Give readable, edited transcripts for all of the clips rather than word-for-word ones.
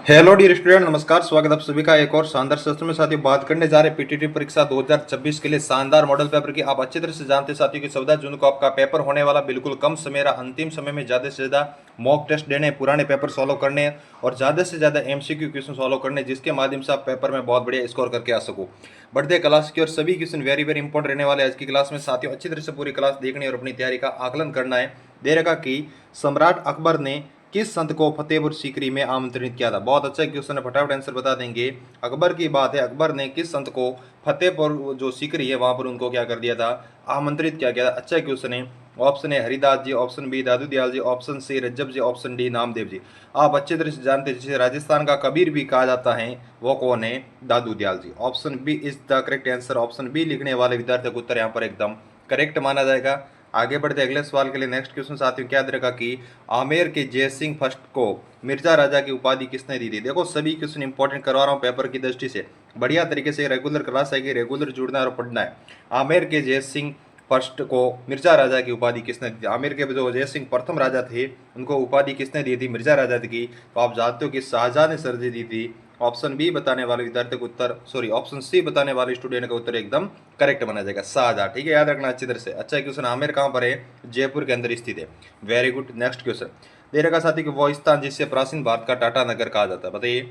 Hello dear student, नमस्कार। स्वागत है आप सभी का एक और शानदार सत्र में। साथियों, बात करने जा रहे पीटीटी परीक्षा 2026 के लिए शानदार मॉडल पेपर की। आप अच्छी तरह से जानते हैं साथियों कि 14 जून को आपका पेपर होने वाला बिल्कुल कम समय रहा। अंतिम समय में ज़्यादा से ज़्यादा मॉक टेस्ट देने, पुराने पेपर सॉल्व करने और ज़्यादा से ज़्यादा एमसीक्यू क्वेश्चन सॉल्व करने, जिसके माध्यम से आप पेपर में बहुत बढ़िया स्कोर करके आ सको। बढ़ते क्लास की और सभी क्वेश्चन वेरी वेरी इंपॉर्टेंट रहने वाले आज की क्लास में। साथियों, अच्छी तरह से पूरी क्लास देखनी और अपनी तैयारी का आकलन करना है। दे रखा कि सम्राट अकबर ने किस संत को फतेहपुर सीकरी में आमंत्रित किया था। बहुत अच्छा क्वेश्चन है, फटाफट आंसर बता देंगे। अकबर की बात है, अकबर ने किस संत को फतेहपुर जो सीकरी है वहां पर उनको क्या कर दिया था, आमंत्रित किया गया था। अच्छा क्वेश्चन है। Option A Haridas ji, option B Dadu Dayal ji, option C Rajjab ji, option D Namdev ji. आप अच्छे तरह से जानते हैं जिसे राजस्थान का कबीर भी कहा जाता है, वो कौन है? Dadu Dayal ji. Option B is the correct answer. Option B लिखने वाले विद्यार्थियों का उत्तर यहाँ पर एकदम करेक्ट माना जाएगा। आगे बढ़ते अगले सवाल के लिए। नेक्स्ट क्वेश्चन साथियों क्या दे रखा कि आमेर के जय सिंह फर्स्ट को मिर्जा राजा की उपाधि किसने दी थी। देखो, सभी क्वेश्चन इंपॉर्टेंट करवा रहा हूँ पेपर की दृष्टि से। बढ़िया तरीके से रेगुलर क्लास आएगी, रेगुलर जुड़ना और पढ़ना है। आमेर के जय सिंह फर्स्ट को मिर्जा राजा की उपाधि किसने दी थी? आमेर के जो जय सिंह प्रथम राजा थे उनको उपाधि किसने दी थी? मिर्जा राजा की। तो आप जानते हो कि शाहजहां ने सर दी थी। ऑप्शन बी बताने वाले विद्यार्थी का उत्तर, सॉरी ऑप्शन सी बताने वाले स्टूडेंट का उत्तर एकदम करेक्ट बना जाएगा, शाहजहां। ठीक है, याद रखना अच्छी तरह से। अच्छा क्वेश्चन, आमेर कहाँ पर है? जयपुर के अंदर स्थित है। Very good. नेक्स्ट क्वेश्चन दे रखा साथी कि वो स्थान जिससे प्राचीन भारत का टाटा नगर कहा जाता है। बताइए,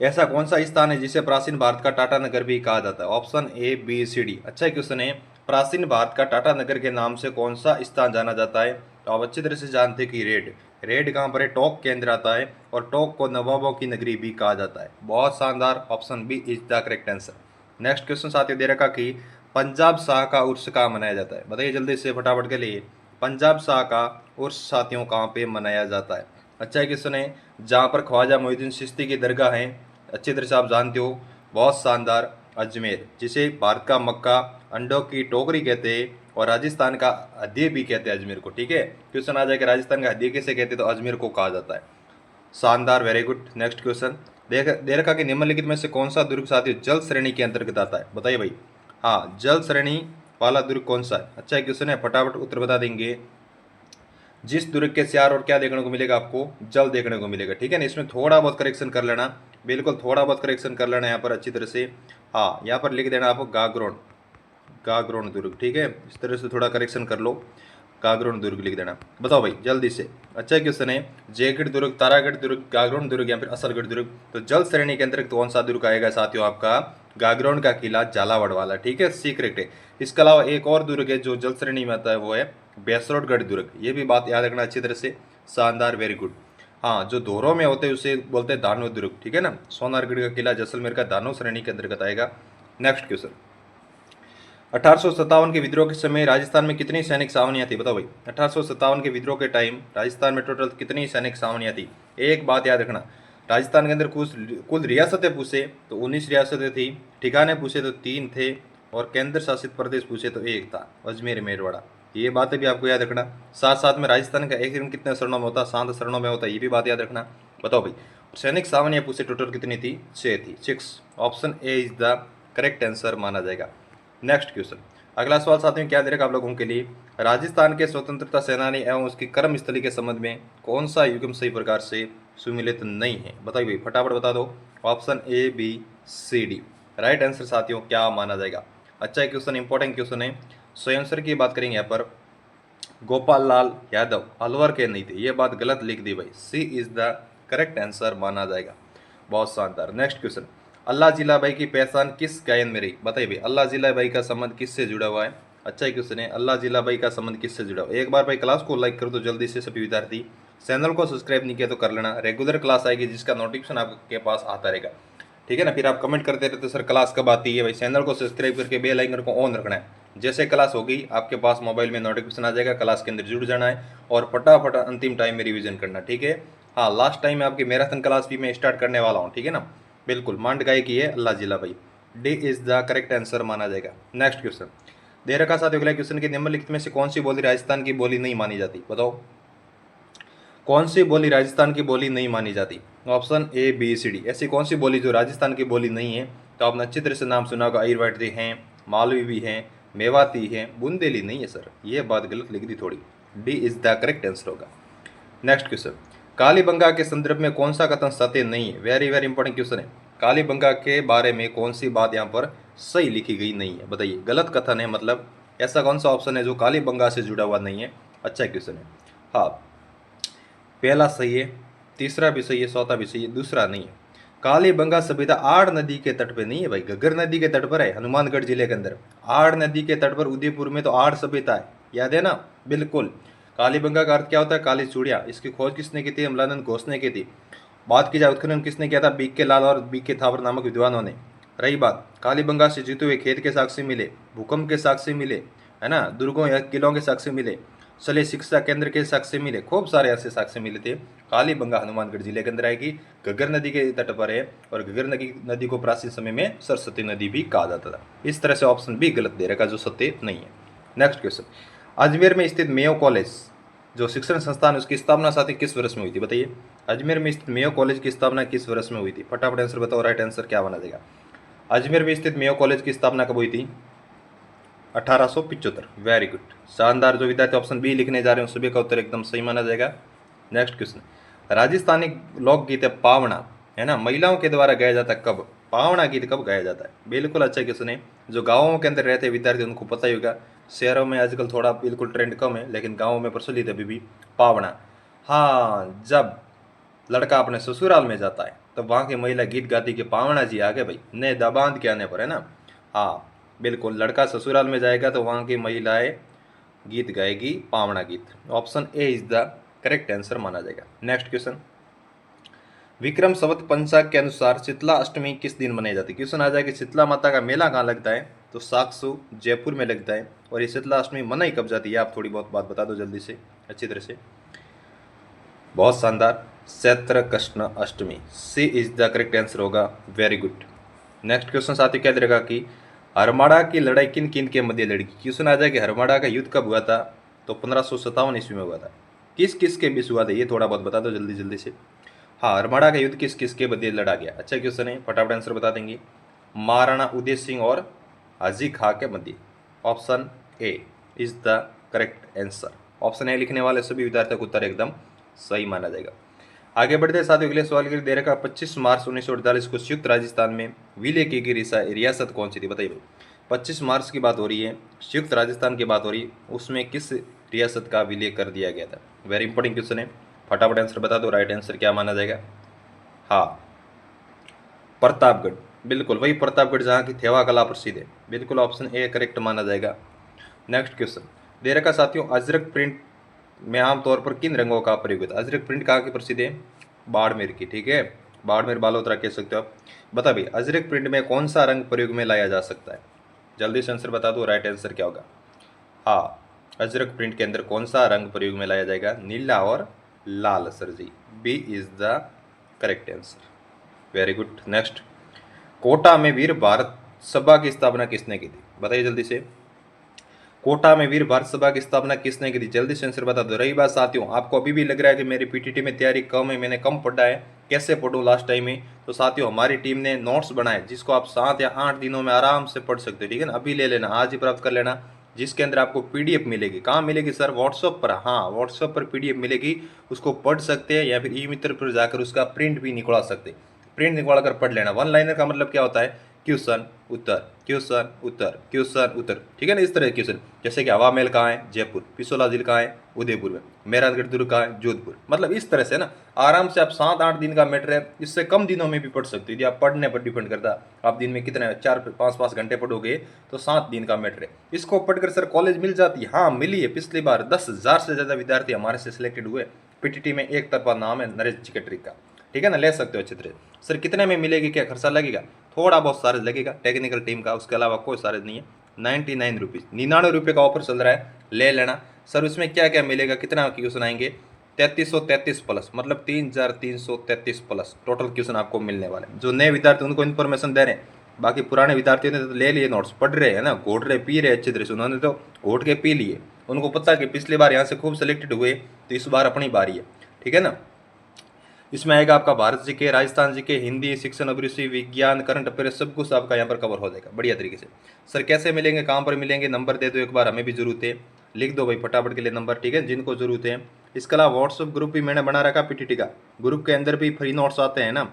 ऐसा कौन सा स्थान है जिसे प्राचीन भारत का टाटा नगर भी कहा जाता है? Option A B C D. अच्छा क्वेश्चन है, प्राचीन भारत का टाटा नगर के नाम से कौन सा स्थान जाना जाता है? तो आप अच्छी तरह से जानते हैं कि रेड कहाँ पर है? टोंक के अंदर आता है और टोंक को नवाबों की नगरी भी कहा जाता है। बहुत शानदार, option B is the correct answer. Next question साथियों दे रखा कि पंजाब शाह का उर्स कहाँ मनाया जाता है? बताइए जल्दी से फटाफट के लिए। पंजाब शाह का उर्स साथियों कहाँ पे मनाया जाता है? अच्छा क्वेश्चन है, जहाँ पर ख्वाजा मोहिउद्दीन चिश्ती की दरगाह है, अच्छी तरह से आप जानते हो। बहुत शानदार। अजमेर, जिसे भारत का मक्का, अंडों की टोकरी कहते हैं और राजस्थान का हदिये भी कहते हैं अजमेर को। ठीक है, क्वेश्चन आ जाएगा राजस्थान का हदिये कैसे कहते हैं, तो अजमेर को कहा जाता है। शानदार, वेरी गुड। नेक्स्ट क्वेश्चन दे रखा कि निम्नलिखित में से कौन सा दुर्ग साथियों जल श्रेणी के अंतर्गत आता है? बताइए भाई। हाँ, जल श्रेणी वाला दुर्ग कौन सा है? अच्छा क्वेश्चन है, फटाफट उत्तर बता देंगे। जिस दुर्ग के चार और क्या देखने को मिलेगा आपको? जल देखने को मिलेगा। ठीक है ना, इसमें थोड़ा बहुत करेक्शन कर लेना, बिल्कुल थोड़ा बहुत करेक्शन कर लेना यहाँ पर अच्छी तरह से। हाँ, यहाँ पर लिख देना आप गागरोन, गागरोन दुर्ग। ठीक है, इस तरह से थोड़ा करेक्शन कर लो, गागरोन दुर्ग लिख देना। बताओ भाई जल्दी से। अच्छा क्वेश्चन है, जयगढ़ दुर्ग, तारागढ़ दुर्ग, गागरोन दुर्ग या फिर असलगढ़ दुर्ग। तो जल श्रेणी के अंतर्गत कौन सा दुर्ग आएगा साथियों? आपका गागरोन का किला झालावाड़ वाला। ठीक है, सीक्रेट है। इसके अलावा एक और दुर्ग है जो जल श्रेणी में आता है, वो है बेसरोडगढ़ दुर्ग। ये भी बात याद रखना अच्छी तरह से। शानदार, वेरी गुड। हाँ, जो धोरों में होते हैं उसे बोलते हैं दानो दुर्ग। ठीक है ना, सोनारगढ़ का किला जैसलमेर का दानो श्रेणी के अंतर्गत आएगा। नेक्स्ट क्वेश्चन, 1857 के विद्रोह के समय राजस्थान में कितनी सैनिक छावनियां थी? बताओ भाई, 1857 के विद्रोह के टाइम राजस्थान में टोटल कितनी सैनिक छावनियां थी? एक बात याद रखना, राजस्थान के अंदर कुल रियासतें पूछे तो 19 रियासतें थी, ठिकाने पूछे तो 3 थे और केंद्र शासित प्रदेश पूछे तो 1 था, अजमेर मेरवाड़ा। ये बातें भी आपको याद रखना। साथ साथ में राजस्थान का एक दिन कितने शरणों में होता? 7 शरणों में होता है, ये भी बात याद रखना। बताओ भाई, सैनिक छावनियां पूछे टोटल कितनी थी? 6 थी, 6। Option A is the correct answer माना जाएगा। नेक्स्ट क्वेश्चन, अगला सवाल साथियों क्या दे रखा आप लोगों के लिए, राजस्थान के स्वतंत्रता सेनानी एवं उसकी कर्मस्थली के संबंध में कौन सा युग्म सही प्रकार से सुमिलित नहीं है? बताइए भाई, फटाफट बता दो। Option A B C D. Right answer साथियों क्या माना जाएगा? अच्छा क्वेश्चन, इंपॉर्टेंट क्वेश्चन है। स्वयं की बात करेंगे यहाँ पर। गोपाल लाल यादव अलवर के नहीं थे, ये बात गलत लिख दी भाई। सी इज द करेक्ट आंसर माना जाएगा। बहुत शानदार। नेक्स्ट क्वेश्चन, अल्लाह जिला भाई की पहचान किस गायन में रही? बताइए भाई, अल्लाह जिला भाई का संबंध किससे जुड़ा हुआ है? अच्छा क्वेश्चन है, अल्लाह जिला भाई का संबंध किससे जुड़ा हुआ है? एक बार भाई क्लास को लाइक कर दो जल्दी से सभी विद्यार्थी। चैनल को सब्सक्राइब नहीं किया तो कर लेना। रेगुलर क्लास आएगी जिसका नोटिफिकेशन आपके पास आता रहेगा। ठीक है ना, फिर आप कमेंट करते रहते सर क्लास कब आती है। भाई चैनल को सब्सक्राइब करके बेल आइकन को ऑन रखना है। जैसे क्लास होगी आपके पास मोबाइल में नोटिफिकेशन आ जाएगा, क्लास के अंदर जुड़ जाना है और फटाफट अंतिम टाइम में रिवीजन करना। ठीक है, हाँ लास्ट टाइम में आपकी मैराथन क्लास भी मैं स्टार्ट करने वाला हूँ। ठीक है ना, बिल्कुल मांड गाय की है अल्लाह जिला भाई। D is the correct answer माना जाएगा। नेक्स्ट क्वेश्चन दे रखा साथ अगला क्वेश्चन की निम्नलिखित में से कौन सी बोली राजस्थान की बोली नहीं मानी जाती? बताओ, कौन सी बोली राजस्थान की बोली नहीं मानी जाती? Option A B C D. ऐसी कौन सी बोली जो राजस्थान की बोली नहीं है? तो आपने अच्छी तरह से नाम सुना होगा, आयरवाड़ी हैं, मालवी भी हैं, मेवाती हैं, बुंदेली नहीं है सर, ये बात गलत लिख दी थोड़ी। D is the correct answer होगा। नेक्स्ट क्वेश्चन, कालीबंगा के संदर्भ में कौन सा कथन सत्य नहीं है? वेरी वेरी इंपॉर्टेंट क्वेश्चन है। कालीबंगा के बारे में कौन सी बात यहाँ पर सही लिखी गई नहीं है? बताइए, गलत कथन है, मतलब ऐसा कौन सा ऑप्शन है जो कालीबंगा से जुड़ा हुआ नहीं है? अच्छा क्वेश्चन है। हाँ, पहला सही है, तीसरा भी सही है, चौथा भी सही है, दूसरा नहीं है। कालीबंगा सभ्यता आड़ नदी के तट पे नहीं है भाई, घग्गर नदी के तट पर है, हनुमानगढ़ जिले के अंदर। आड़ नदी के तट पर उदयपुर में तो आड़ सभ्यता है, याद है ना? बिल्कुल। कालीबंगा का अर्थ क्या होता है? काली चूड़िया। इसकी खोज किसने की थी? अमलानंद घोष ने की थी। बात की जाए उत्खनन किसने किया था? बीके लाल और बीके थावर नामक विद्वानों ने। रही बात, कालीबंगा से जीते हुए खेत के साक्ष्य मिले, भूकंप के साक्ष्य मिले, है ना, दुर्गों या किलों के साक्ष्य मिले, शल्य शिक्षा केंद्र के साक्ष्य मिले, खूब सारे ऐसे साक्ष्य मिले थे। कालीबंगा हनुमानगढ़ जिले के अंदर आएगी, घग्गर नदी के तट पर है, और घग्गर नदी को प्राचीन समय में सरस्वती नदी भी कहा जाता था। इस तरह से ऑप्शन बी गलत दे रखा, जो सत्य नहीं है। नेक्स्ट क्वेश्चन, अजमेर में स्थित मेयो कॉलेज जो शिक्षण संस्थान, उसकी स्थापना साथी किस वर्ष में हुई थी? बताइए, अजमेर में स्थित मेयो कॉलेज की स्थापना किस वर्ष में हुई थी? फटाफट आंसर बताओ, राइट आंसर क्या बना देगा? अजमेर में स्थित मेयो कॉलेज की स्थापना कब हुई थी? 1875। वेरी गुड, शानदार। जो विद्यार्थी ऑप्शन बी लिखने जा रहे हैं सभी का उत्तर एकदम सही माना जाएगा। नेक्स्ट क्वेश्चन, राजस्थानी लोकगीत है पावना, है ना, महिलाओं के द्वारा गाया जाता है कब? पावना गीत कब गाया जाता है? बिल्कुल अच्छा क्वेश्चन है। जो गाँवों के अंदर रहते विद्यार्थी उनको पता ही होगा। शहरों में आजकल थोड़ा बिल्कुल ट्रेंड कम है, लेकिन गाँवों में प्रचलित है अभी भी पावना। हाँ, जब लड़का अपने ससुराल में जाता है तो वहाँ की महिला गीत गाती कि पावना जी आ गए भाई, नए दामाद के आने पर, है ना। हाँ बिल्कुल, लड़का ससुराल में जाएगा तो वहाँ की महिलाएं गीत गाएगी, पावना गीत। Option A is the correct answer माना जाएगा। नेक्स्ट क्वेश्चन, विक्रम संवत पंचांग के अनुसार शीतला अष्टमी किस दिन मनाई जाती है? क्वेश्चन आ जाएगा शीतला माता का मेला कहाँ लगता है? तो साक्सू जयपुर में लगता है। और ये शीतला अष्टमी मनाई कब जाती है? आप थोड़ी बहुत बात बता दो जल्दी से, अच्छी तरह से। बहुत शानदार, चैत्र कृष्ण अष्टमी, सी इज द करेक्ट आंसर होगा। Very good. नेक्स्ट क्वेश्चन साथ ही क्या देगा कि हरमाड़ा की लड़ाई किन किन के मध्य लड़ी? क्वेश्चन आ जाए कि हरमाड़ा का युद्ध कब हुआ था? तो 1557 ईस्वी में हुआ था। किस किस के बीच हुआ था ये थोड़ा बहुत बता दो जल्दी जल्दी से। हाँ, हरमाड़ा का युद्ध किस किस के मध्य लड़ा गया? अच्छा क्वेश्चन है, फटाफट आंसर बता देंगे। महाराणा उदय सिंह और हाजी खां के मध्य। Option A is the correct answer. Option A लिखने वाले सभी विद्यार्थियों को उत्तर एकदम सही माना जाएगा। आगे बढ़ते हैं साथियों, अगले सवाल के लिए दे रखा 25 मार्च 1948 को संयुक्त राजस्थान में विलय की गई रियासत कौन सी थी? बताइए भाई, 25 मार्च की बात हो रही है, संयुक्त राजस्थान की बात हो रही है, उसमें किस रियासत का विलय कर दिया गया था? वेरी इंपॉर्टेंट क्वेश्चन है, फटाफट आंसर बता दो, राइट आंसर क्या माना जाएगा? हाँ, प्रतापगढ़। बिल्कुल वही प्रतापगढ़ जहाँ की थेवा कला प्रसिद्ध है। बिल्कुल ऑप्शन ए करेक्ट माना जाएगा। नेक्स्ट क्वेश्चन दे रखा साथियों, अजरक प्रिंट में आमतौर पर किन रंगों का प्रयोग होता है? अजरक प्रिंट कहाँ की प्रसिद्ध है? बाड़मेर की, ठीक है, बाड़मेर बालोतरा कह सकते हो आप। बता भाई, अजरक प्रिंट में कौन सा रंग प्रयोग में लाया जा सकता है? जल्दी से आंसर बता दो, राइट आंसर क्या होगा? हाँ, अजरक प्रिंट के अंदर कौन सा रंग प्रयोग में लाया जाएगा? नीला और लाल sir ji, B is the correct answer. Very good. Next, Kota में वीर भारत सभा की स्थापना किसने की थी? बताइए जल्दी से, कोटा में वीर भारत सभा की स्थापना किसने की थी? जल्दी से आंसर बता दो। रही बात साथियों, आपको अभी भी लग रहा है कि मेरी पीटीटी में तैयारी कम है, मैंने कम पढ़ा है, कैसे पढ़ूं लास्ट टाइम में? तो साथियों, हमारी टीम ने नोट्स बनाए जिसको आप 7 या 8 दिनों में आराम से पढ़ सकते हो, ठीक है ना। अभी ले लेना, आज ही प्राप्त कर लेना, जिसके अंदर आपको पीडीएफ मिलेगी। कहाँ मिलेगी सर? व्हाट्सएप पर। हाँ, व्हाट्सएप पर पीडीएफ मिलेगी, उसको पढ़ सकते हैं, या फिर ई मित्र पर जाकर उसका प्रिंट भी निकलवा सकते हैं। प्रिंट निकलवा कर पढ़ लेना। वन लाइनर का मतलब क्या होता है? क्वेश्चन उत्तर, क्वेश्चन उत्तर, क्वेश्चन उत्तर, ठीक है ना। इस तरह के क्वेश्चन, जैसे कि हवा महल कहाँ है? जयपुर। पिछोला झील कहाँ है? उदयपुर में। मेहरानगढ़ दुर्ग कहाँ है? जोधपुर। मतलब इस तरह से ना, आराम से आप 7-8 दिन का मैटर है, इससे कम दिनों में भी पढ़ सकते हो। यदि आप पढ़ने पर डिपेंड करता है, आप दिन में कितने 4-5 घंटे पढ़ोगे तो 7 दिन का मैटर है। इसको पढ़कर सर कॉलेज मिल जाती है? हाँ मिली है, पिछली बार 10,000 से ज़्यादा विद्यार्थी हमारे से सिलेक्टेड हुए। पीटीटी में एक तरफा नाम है नरेश चिकट्रिक का, ठीक है ना, ले सकते हो अच्छी तरह। सर कितने में मिलेगी, क्या खर्चा लगेगा? थोड़ा बहुत चार्ज लगेगा टेक्निकल टीम का, उसके अलावा कोई चार्ज नहीं है। 99 रुपीज़, 99 का ऑफर चल रहा है, ले लेना। सर उसमें क्या क्या मिलेगा, कितना क्वेश्चन आएंगे? 3333 प्लस, मतलब 3333 प्लस टोटल क्वेश्चन आपको मिलने वाले। जो नए विद्यार्थी उनको इन्फॉर्मेशन दे रहे हैं, बाकी पुराने विद्यार्थियों ने तो ले लिए नोट्स, पढ़ रहे हैं ना, घोट रहे पी रहे अच्छी तरह से, उन्होंने तो घोट के पी लिए। उनको पता है कि पिछली बार यहाँ से खूब सेलेक्टेड हुए, तो इस बार अपनी बारी है, ठीक है ना। इसमें आएगा आपका भारत जीके, राजस्थान जीके, हिंदी, शिक्षण अभिरुचि, विज्ञान, करंट अफेयर, सब कुछ आपका यहाँ पर कवर हो जाएगा बढ़िया तरीके से। सर कैसे मिलेंगे, कहाँ पर मिलेंगे? नंबर दे दो एक बार, हमें भी जरूरत है, लिख दो भाई फटाफट के लिए नंबर, ठीक है, जिनको जरूरत है इसके अलावा व्हाट्सअप ग्रुप भी मैंने बना रखा पीटीटी का। ग्रुप के अंदर भी फ्री नोट्स आते हैं ना,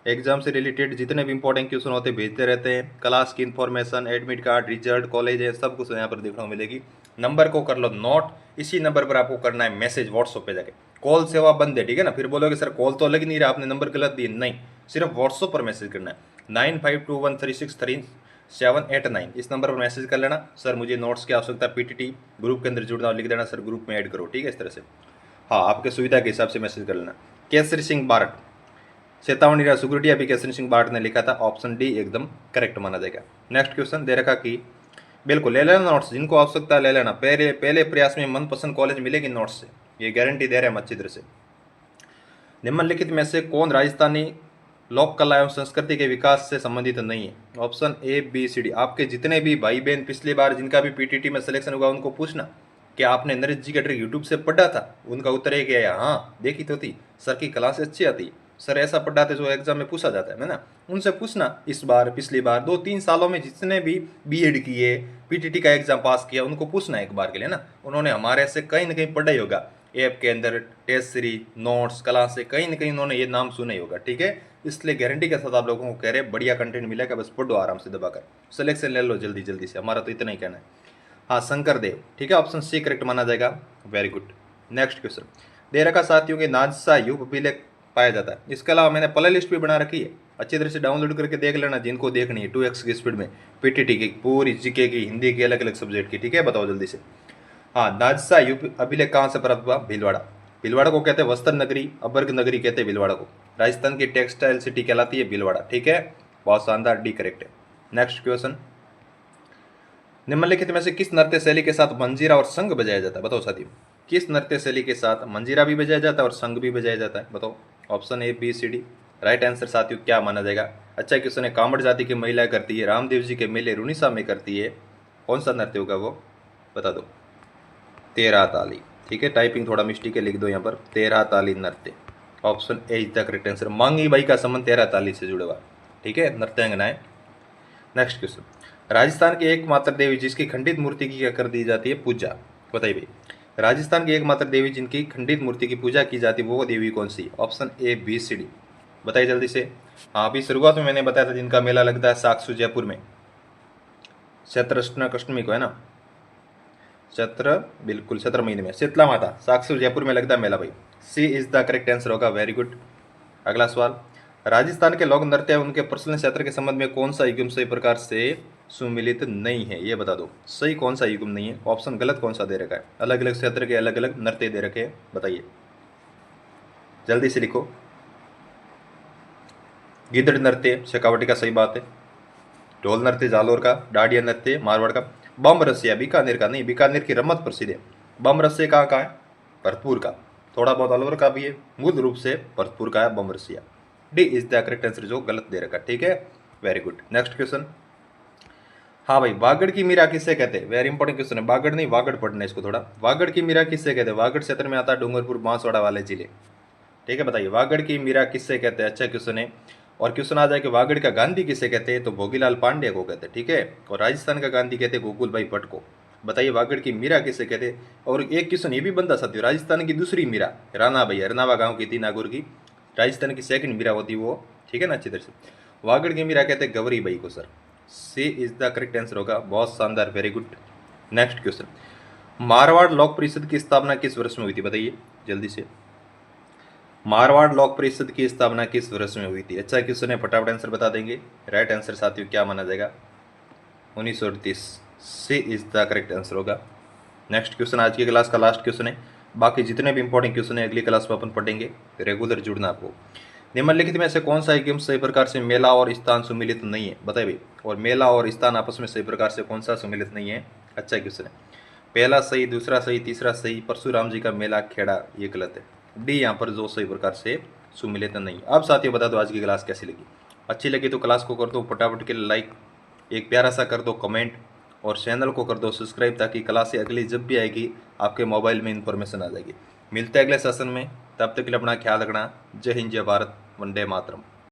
एग्जाम से रिलेटेड जितने भी इंपॉर्टेंट क्वेश्चन होते हैं भेजते रहते हैं। क्लास की information, admit card, result, college है, सब कुछ यहाँ पर देखने को मिलेगी। नंबर को कर लो नोट, इसी नंबर पर आपको करना है मैसेज व्हाट्सअप पे जाके। कॉल सेवा बंद है, ठीक है ना। फिर बोलोगे सर कॉल तो लग नहीं रहा, आपने नंबर गलत दिए। नहीं, सिर्फ व्हाट्सअप पर मैसेज करना है 9521363789। इस नंबर पर मैसेज कर लेना, सर मुझे नोट्स की आवश्यकता है, पीटीटी ग्रुप के अंदर जुड़ना, लिख देना सर ग्रुप में ऐड करो, ठीक है। इस तरह से हाँ, आपके सुविधा के हिसाब से मैसेज कर लेना। केसरी सिंह बारट, चेतावनी सुगुटिया भी केसरी सिंह बारट ने लिखा था, ऑप्शन डी एकदम करेक्ट माना जाएगा। नेक्स्ट क्वेश्चन दे रखा कि बिल्कुल ले लेना नोट्स, जिनको आवश्यकता है ले लेना। पहले प्रयास में मनपसंद कॉलेज मिलेगी नोट्स से, ये गारंटी दे रहे हैं हम अच्छी तरह से। निम्नलिखित में से कौन राजस्थानी लोक कला एवं संस्कृति के विकास से संबंधित नहीं है? Option A B C D. आपके जितने भी भाई बहन पिछली बार जिनका भी पीटीटी में सिलेक्शन हुआ उनको पूछना कि आपने नरेश जी का ट्रिक यूट्यूब से पढ़ा था। उनका उत्तर एक है हाँ देखी तो थी, सर की क्लास अच्छी आती, सर ऐसा पढ़ाते जो एग्जाम में पूछा जाता है ना। उनसे पूछना इस बार पिछली बार 2-3 सालों में जितने भी बीएड किए, पीटीटी का एग्जाम पास किया, उनको पूछना एक बार के लिए ना, उन्होंने हमारे से कहीं ना कहीं पढ़ा ही होगा। ऐप के अंदर टेस्ट सीरीज, नोट्स, क्लास से कहीं ना कहीं उन्होंने ये नाम सुना ही होगा, ठीक है। इसलिए गारंटी के साथ आप लोगों को कह रहे हैं बढ़िया कंटेंट मिलेगा, बस पढ़ो आराम से दबाकर, सिलेक्शन ले लो जल्दी जल्दी से, हमारा तो इतना ही कहना है। हाँ शंकर देव, ठीक है, ऑप्शन सी करेक्ट माना जाएगा, वेरी गुड। नेक्स्ट क्वेश्चन दे रखा साथियों के नाजसा युग अभिलेख पाया जाता है। इसके अलावा मैंने प्ले लिस्ट भी बना रखी है, अच्छी तरह से डाउनलोड करके देख लेना जिनको देखनी है 2x की स्पीड में, पीटीटी की पूरी, जीके की, हिंदी की, अलग अलग सब्जेक्ट की, ठीक है। बताओ जल्दी से। हाँ, नाजसा युग अभिलेख कहाँ से प्राप्त हुआ? भीलवाड़ा। भीलवाड़ा को कहते हैं वस्त्र नगरी, अबर्ग नगरी कहते हैं भीलवाड़ा को। राजस्थान की टेक्सटाइल सिटी कहलाती है भीलवाड़ा, ठीक है। बहुत शानदार, डी करेक्ट है। नेक्स्ट क्वेश्चन, निम्नलिखित में से किस नृत्य शैली के साथ मंजीरा और संग बजाया जाता है? बताओ साथियों, किस नृत्य शैली के साथ मंजीरा भी बजाया जाता है और संग भी बजाया जाता है? बताओ, option A B C D. Right answer साथियों क्या माना जाएगा? अच्छा क्वेश्चन है, कामड़ जाति की महिलाएं करती है, रामदेव जी के मेले रुनिसा में करती है, कौन सा नृत्य होगा वो? बता दो। तेरह ताली, ठीक है। टाइपिंग थोड़ा मिस्टेक है, लिख दो यहाँ पर, तेरह ताली नृत्य, option A is the correct answer. मांगी बाई का संबंध तेरह ताली से जुड़ा हुआ, ठीक है, नृत्यांगनाएं। नेक्स्ट क्वेश्चन, राजस्थान की एकमात्र देवी जिसकी खंडित मूर्ति की क्या कर दी जाती है पूजा? बताइए भाई, राजस्थान की एकमात्र देवी जिनकी खंडित मूर्ति की पूजा की जाती है वो देवी कौन सी? Option A B C D. बताइए जल्दी से। हाँ, अभी शुरुआत में मैंने बताया था जिनका मेला लगता है साक्षु जयपुर में, चैत्र अष्टमी को, है ना, चैत्र, बिल्कुल चैत्र महीने में, शीतला माता, साक्षु जयपुर में लगता है मेला भाई। सी इज द करेक्ट आंसर होगा, वेरी गुड। अगला सवाल, राजस्थान के लोक नृत्य उनके प्रचलन क्षेत्र के संबंध में कौन सा युग्म सही प्रकार से सुमिलित नहीं है? ये बता दो, सही कौन सा युग्म नहीं है? ऑप्शन गलत कौन सा दे रखा है? अलग अलग क्षेत्र के अलग अलग नृत्य दे रखे हैं, बताइए जल्दी से लिखो। गिद्ध नृत्य शेखावटी का, सही बात है। ढोल नृत्य जालोर का, डाडिया नृत्य मारवाड़ का। बम रसिया बीकानेर का नहीं, बीकानेर की रमत प्रसिद्ध है। बम रसिया कहाँ का है? भरतपुर का। थोड़ा बहुत अलवर का भी है, मूल रूप से भरतपुर का है Bam Rasiya. D is the correct answer, जो गलत दे रखा, ठीक है, वेरी गुड। नेक्स्ट क्वेश्चन, हाँ भाई, वागड़ की मीरा किससे कहते हैं? वेरी इंपॉर्टेंट क्वेश्चन है, वागड़ नहीं वागड़ पढ़ना है इसको थोड़ा। वागड़ की मीरा किससे कहते हैं? वागड़ क्षेत्र में आता है डूंगरपुर बांसवाड़ा वाले जिले, ठीक है। बताइए वागड़ की मीरा किससे कहते हैं? अच्छा क्वेश्चन है। और क्वेश्चन आ जाए कि वागड़ का गांधी किसे कहते हैं? तो भोगीलाल पांडे को कहते हैं, ठीक है। और राजस्थान का गांधी कहते हैं गोकुल भाई भट्ट को। बताइए वागड़ की मीरा किसे कहते हैं? और एक क्वेश्चन ये भी बनता साथियों, राजस्थान की दूसरी मीरा राणा भाई हरनावा गाँव की थी नागौर की, राजस्थान की सेकंड मीरा होती वो, ठीक है ना, अच्छी तरह से। वागड़ की मीरा कहते हैं गौरी बाई को, sir C is the correct answer होगा, बहुत शानदार, very good. Next question, Marwar Lok Parishad की स्थापना किस वर्ष में हुई थी? बताइए जल्दी से। मारवाड़ लोक परिषद की स्थापना किस वर्ष में हुई थी? अच्छा क्वेश्चन है, फटाफट आंसर बता देंगे। राइट आंसर साथियों क्या माना जाएगा? 1938, सी इज द करेक्ट आंसर होगा। नेक्स्ट क्वेश्चन आज की क्लास का लास्ट क्वेश्चन है, बाकी जितने भी इंपॉर्टेंट क्वेश्चन है अगली क्लास में अपन पढ़ेंगे, रेगुलर जुड़ना आपको। निम्नलिखित में से कौन सा एग्जाम सही प्रकार से मेला और स्थान सुमिलित नहीं है? बताइए भाई, और मेला और स्थान आपस में सही प्रकार से कौन सा सुमिलित नहीं है? अच्छा क्वेश्चन है, पहला सही, दूसरा सही, तीसरा सही, परशुराम जी का मेला खेड़ा, ये गलत है। डी यहाँ पर जो सही प्रकार से सुमिलित नहीं। अब साथियों बता दो आज की क्लास कैसी लगी? अच्छी लगी तो क्लास को कर दो फटाफट के लाइक, एक प्यारा सा कर दो कमेंट, और चैनल को कर दो सब्सक्राइब, ताकि क्लास से अगली जब भी आएगी आपके मोबाइल में इन्फॉर्मेशन आ जाएगी। मिलते हैं अगले सेशन में, तब तक के लिए अपना ख्याल रखना। जय हिंद, जय भारत, वंदे मातरम।